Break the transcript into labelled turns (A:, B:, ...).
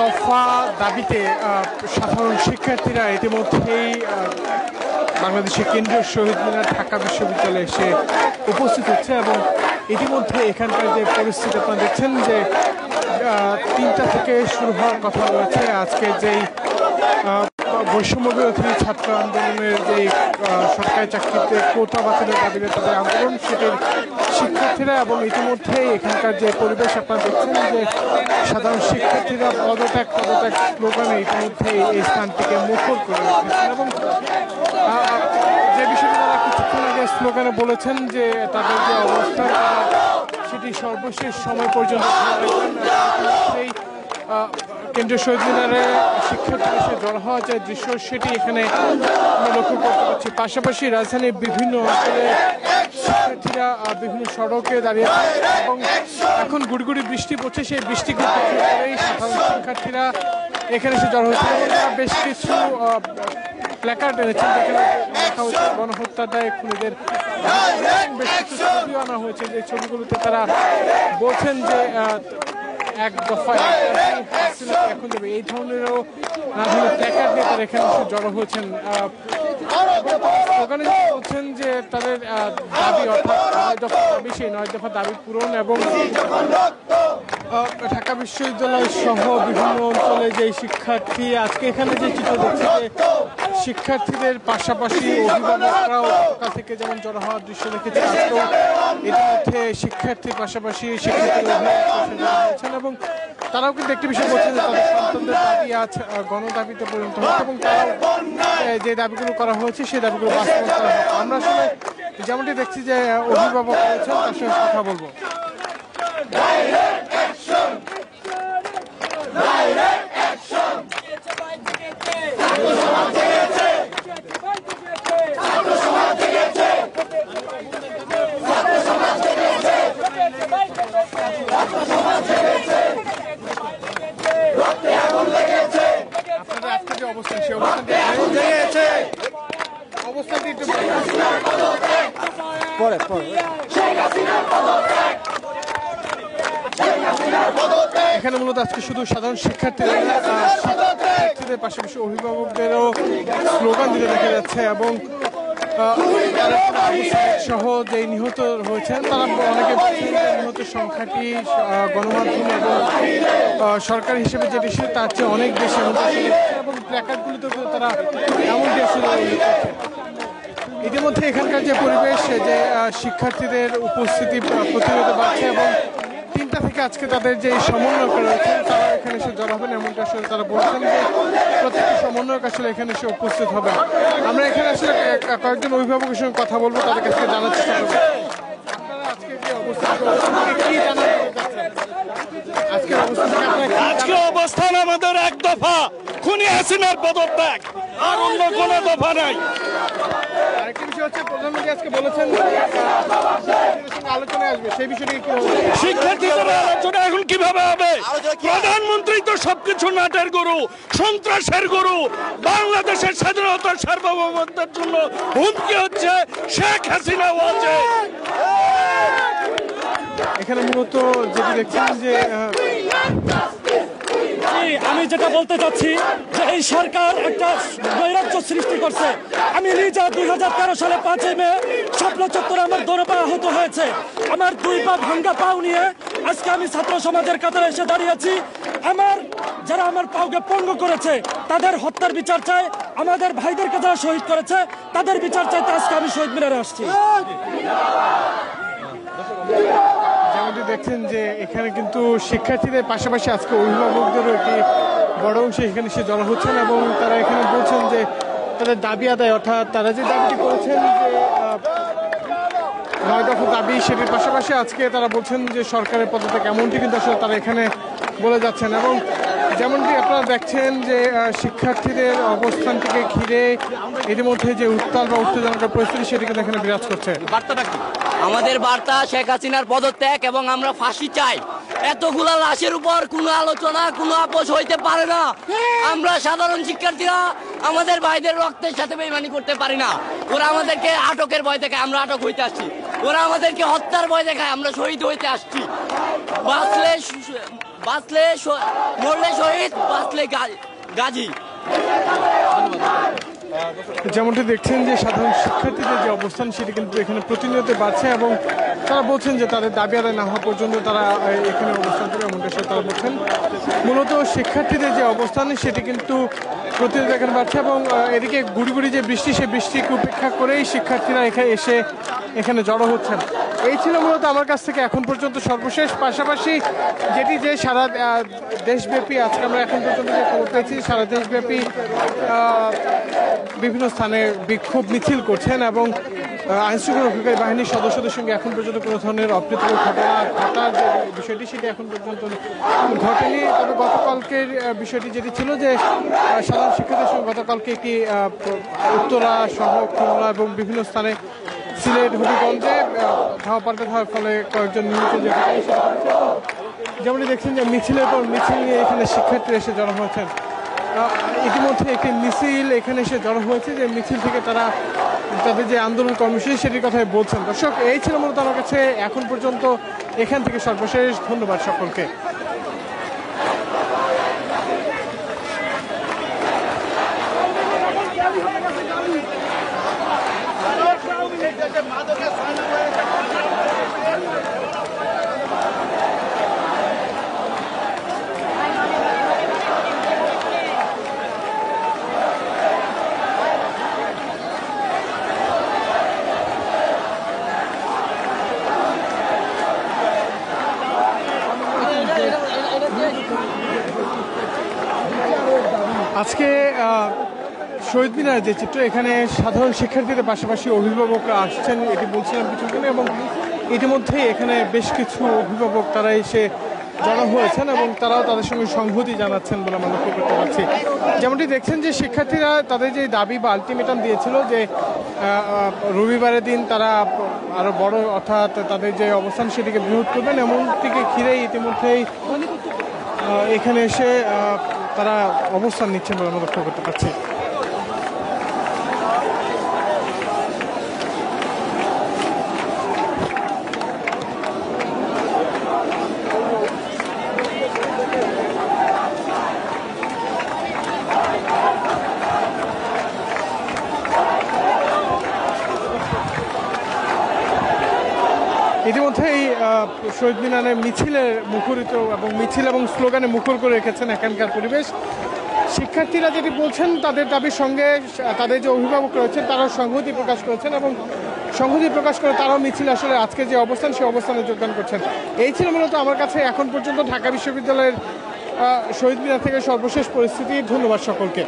A: দফা দাবিতে সাধারণ শিক্ষার্থীরা ইতিমধ্যেই বাংলাদেশের কেন্দ্রীয় শহীদ মিনার ঢাকা বিশ্ববিদ্যালয়ে এসে উপস্থিত হচ্ছে এবং ইতিমধ্যে এখানকার যে পরিস্থিতি আপনারা দেখছেন যে 3টা থেকে শুরু হওয়ার কথা রয়েছে। আজকে যেই বৈষম্য বিরোধী ছাত্র আন্দোলনের যেই সরকারি চাকরিতে কোটা বাতিলের দাবিতে তাদের আন্দোলন, সেটির শিক্ষার্থীরা এবং ইতিমধ্যেই এখানকার যে পরিবেশ আপনারা দেখছেন যে সাধারণ শিক্ষার্থীরা পদত্যাগ স্লোগানে ইতিমধ্যেই এই স্থানটিকে মুখর করে রেখেছেন এবং যে বিষয়টি তারা কিছুক্ষণ আগে স্লোগানে বলেছেন যে তাদের যে অবস্থা সেটি সর্বশেষ সময় পর্যন্ত সেই কেন্দ্রীয় শহীদ মিনারে শিক্ষার্থীরা এসে জড়ো হওয়া যে দৃশ্য সেটি এখানে আমরা লক্ষ্য করতে পারছি। পাশাপাশি রাজধানীর বিভিন্ন অঞ্চলে শিক্ষার্থীরা বিভিন্ন সড়কে দাঁড়িয়ে এবং এখন গুড়ি বৃষ্টি পড়ছে, সেই বৃষ্টিকে করেই সাধারণ শিক্ষার্থীরা এখানে এসে জড়ো হচ্ছে এবং তারা বেশ কিছু প্ল্যাকার্ড এনেছেন যেখানে লেখা হচ্ছে গণহত্যা দায় খুনিদের, বেশ কিছু ছবিও আনা হয়েছে যে ছবিগুলোতে তারা বলছেন যে এক দফা এখন দেবে, এই ধরনেরও নানা ধরনের প্ল্যাকার্ড নিয়ে তারা এখানে এসে জড়ো হয়েছেন। ওখানে বলছেন যে তাদের দাবি অর্থাৎ 9 দফা দাবি, সেই 9 দফা দাবি পূরণ এবং ঢাকা বিশ্ববিদ্যালয় সহ বিভিন্ন অঞ্চলে যে শিক্ষার্থী আজকে এখানে যে চিত্র দেখছে যে শিক্ষার্থীদের পাশাপাশি অভিভাবকরাও সকাল থেকে যেমন জড়ো হওয়ার দৃশ্য দেখেছে, আজকেও ইতিমধ্যে শিক্ষার্থীর পাশাপাশি শিক্ষার্থীর অভিভাবক এবং তারাও কিন্তু একটি বিষয় বলছেন যে তাদের সন্তানদের দাবি আজ গণদাবিতে পরিণত হচ্ছে এবং তারাও যে দাবিগুলো করা হয়েছে সেই দাবিগুলো বাস্তবায়ন করা হবে। আমরা আসলে যেমনটি দেখছি যে অভিভাবক রয়েছেন তার সঙ্গে কথা বলবো। এখানে মূলত আজকে শুধু সাধারণ শিক্ষার্থীদের পাশাপাশি অভিভাবকদেরও স্লোগান দিতে দেখা যাচ্ছে এবং সহ যে নিহত হয়েছেন তারা অনেকে নিহত সংখ্যাটি গণমাধ্যম এবং সরকার হিসেবে যেটি তার চেয়ে অনেক বেশি এবং প্ল্যাকার্ডগুলিতে তারা এমনটি আসলে ইতিমধ্যে এখানকার যে পরিবেশ যে শিক্ষার্থীদের উপস্থিতি প্রতিনিয়ত বাড়ছে এবং 3টা থেকে আজকে তাদের যে সমন্বয়ক রয়েছেন তারা এখানে এসে জড়ো হবেন এমনটা আসলে তারা বলছেন যে প্রত্যেকটি সমন্বয়ক আসলে এখানে এসে উপস্থিত হবেন। আমরা এখানে আসলে কয়েকজন অভিভাবকের সঙ্গে কথা বলবো, তাদের কাছে জানার চেষ্টা করবো আপনারা আজকে যে অবস্থান কি জানার
B: আজকে অবস্থান আমাদের এক দফা খুনি হাসিনার পদত্যাগ, আর অন্য কোনো দফা নাই।
A: আরেকটি বিষয় হচ্ছে প্রধানমন্ত্রী আজকে বলেছেন আলোচনায় আসবে, সেই বিষয়টি
B: শিক্ষার্থীদের আলোচনা এখন কিভাবে হবে? প্রধানমন্ত্রী তো সবকিছু নাটের গরু, সন্ত্রাসের গরু। বাংলাদেশের স্বাধীনতার সার্বভৌমত্বের জন্য হুমকি হচ্ছে শেখ হাসিনা ওয়াজে।
A: এখানে মূলত যেটি দেখছেন যে
C: আমি যেটা বলতে চাচ্ছি যে এই সরকার একটা নৈরাজ্য সৃষ্টি করছে। আমি নিজে 2013 সালে 5 মে শাপলা চত্বরে আমার দৌড়ে পা আহত হয়েছে। আমার 2 পা ভাঙ্গা পাও নিয়ে আজকে আমি ছাত্র সমাজের কাতারে এসে দাঁড়িয়েছি। যারা আমার পাওকে পঙ্গু করেছে তাদের হত্যার বিচার চাই, আমাদের ভাইদেরকে যারা শহীদ করেছে তাদের বিচার চাইতে আজকে আমি শহীদ মিনারে আসছি।
A: যেমনটি দেখছেন যে এখানে কিন্তু শিক্ষার্থীদের পাশাপাশি আজকে অভিভাবকদেরও একটি বড় অংশ এখানে এসে জড়ো হচ্ছেন এবং তারা এখানে বলছেন যে তাদের দাবি আদায়, অর্থাৎ তারা যে দাবিটি করেছেন যে 9 দফা দাবি, সেটির পাশাপাশি আজকে তারা বলছেন যে সরকারের পদত্যাগ, এমনটি কিন্তু আসলে তারা এখানে বলে যাচ্ছেন এবং যেমনটি আপনারা দেখছেন যে শিক্ষার্থীদের অবস্থানটিকে ঘিরে ইতিমধ্যে যে উত্তাল বা উত্তেজনার পরিস্থিতি সেটি কিন্তু এখানে বিরাজ করছে।
D: বার্তাটা কি? আমাদের বার্তা শেখ হাসিনার পদত্যাগ এবং আমরা ফাঁসি চাই। এতগুলা লাশের উপর কোনো আলোচনা, কোনো আপোষ হইতে পারে না। আমরা সাধারণ শিক্ষার্থীরা আমাদের ভাইদের রক্তের সাথে বেইমানি করতে পারি না। ওরা আমাদেরকে আটকের ভয় দেখায়, আমরা আটক হইতে আসছি। ওরা আমাদেরকে হত্যার ভয় দেখায়, আমরা শহীদ হইতে আসছি। বাঁচলে বাঁচলে মরলে শহীদ, বাঁচলে গাজী।
A: যেমনটি দেখছেন যে সাধারণ শিক্ষার্থীদের যে অবস্থান সেটি কিন্তু এখানে প্রতিনিয়ত বাড়ছে এবং তারা বলছেন যে তাদের দাবি আদায় না হওয়া পর্যন্ত তারা এখানে অবস্থান করে, এমনটা সে তারা বলছেন। মূলত শিক্ষার্থীদের যে অবস্থান সেটি কিন্তু প্রতিনিয়ত এখানে বাড়ছে এবং এদিকে গুড়ি গুড়ি যে বৃষ্টি, সেই বৃষ্টিকে উপেক্ষা করেই শিক্ষার্থীরা এখানে জড়ো হচ্ছেন। এই ছিল মূলত আমার কাছ থেকে এখন পর্যন্ত সর্বশেষ। পাশাপাশি যেটি যে সারা দেশব্যাপী আজকে আমরা এখন পর্যন্ত যে খবর পেয়েছি, সারা দেশব্যাপী বিভিন্ন স্থানে বিক্ষোভ মিছিল করছেন এবং আইনশৃঙ্খলা রক্ষাকারী বাহিনীর সদস্যদের সঙ্গে এখন পর্যন্ত কোনো ধরনের অপ্রীতিকর ঘটার যে বিষয়টি সেটি এখন পর্যন্ত ঘটেনি। তবে গতকালকের বিষয়টি যেটি ছিল যে সাধারণ শিক্ষার্থীদের সঙ্গে গতকালকে একটি উত্তরা সহ খুলনা এবং বিভিন্ন স্থানে সিলেট হবিগঞ্জে ধাওয়া পাল্টা ধাওয়ার ফলে কয়েকজন নিহত যে যেমনটি দেখছেন যে মিছিলের পর মিছিল নিয়ে এখানে শিক্ষার্থীরা এসে জড়ো হয়েছেন। ইতিমধ্যে একটি মিছিল এখানে এসে জড়ো হয়েছে, যে মিছিল থেকে তারা তাদের যে আন্দোলন কর্মসূচি সেটির কথাই বলছেন। দর্শক, এই ছিল মূলত আমার কাছে এখন পর্যন্ত এখান থেকে সর্বশেষ। ধন্যবাদ সকলকে। আজকে শহীদ মিনারের যে চিত্র, এখানে সাধারণ শিক্ষার্থীদের পাশাপাশি অভিভাবকরা আসছেন, এটি বলছিলাম কিছুক্ষণ, এবং ইতিমধ্যেই এখানে বেশ কিছু অভিভাবক তারা এসে জড়ো হয়েছেন এবং তারাও তাদের সঙ্গে সংহতি জানাচ্ছেন বলে আমরা লক্ষ্য করতে পারছি। যেমনটি দেখছেন যে শিক্ষার্থীরা তাদের যে দাবি বা আলটিমেটাম দিয়েছিল যে রবিবারের দিন তারা আরো বড় অর্থাৎ তাদের যে অবস্থান সেটিকে বৃহৎ করবেন, এমনটিকে ঘিরেই ইতিমধ্যেই এখানে এসে তারা অবস্থান নিচ্ছেন বলে আমরা লক্ষ্য করতে পারছি। ইতিমধ্যেই শহীদ মিনারে মিছিলের মুখরিত এবং মিছিল এবং স্লোগানে মুখর করে রেখেছেন এখানকার পরিবেশ। শিক্ষার্থীরা যেটি বলছেন তাদের দাবির সঙ্গে তাদের যে অভিভাবক রয়েছেন তারাও সংহতি প্রকাশ করেছেন এবং সংহতি প্রকাশ করে তারাও মিছিল আসলে আজকে যে অবস্থান সেই অবস্থানে যোগদান করছেন। এই ছিল মূলত আমার কাছে এখন পর্যন্ত ঢাকা বিশ্ববিদ্যালয়ের শহীদ মিনার থেকে সর্বশেষ পরিস্থিতি। ধন্যবাদ সকলকে।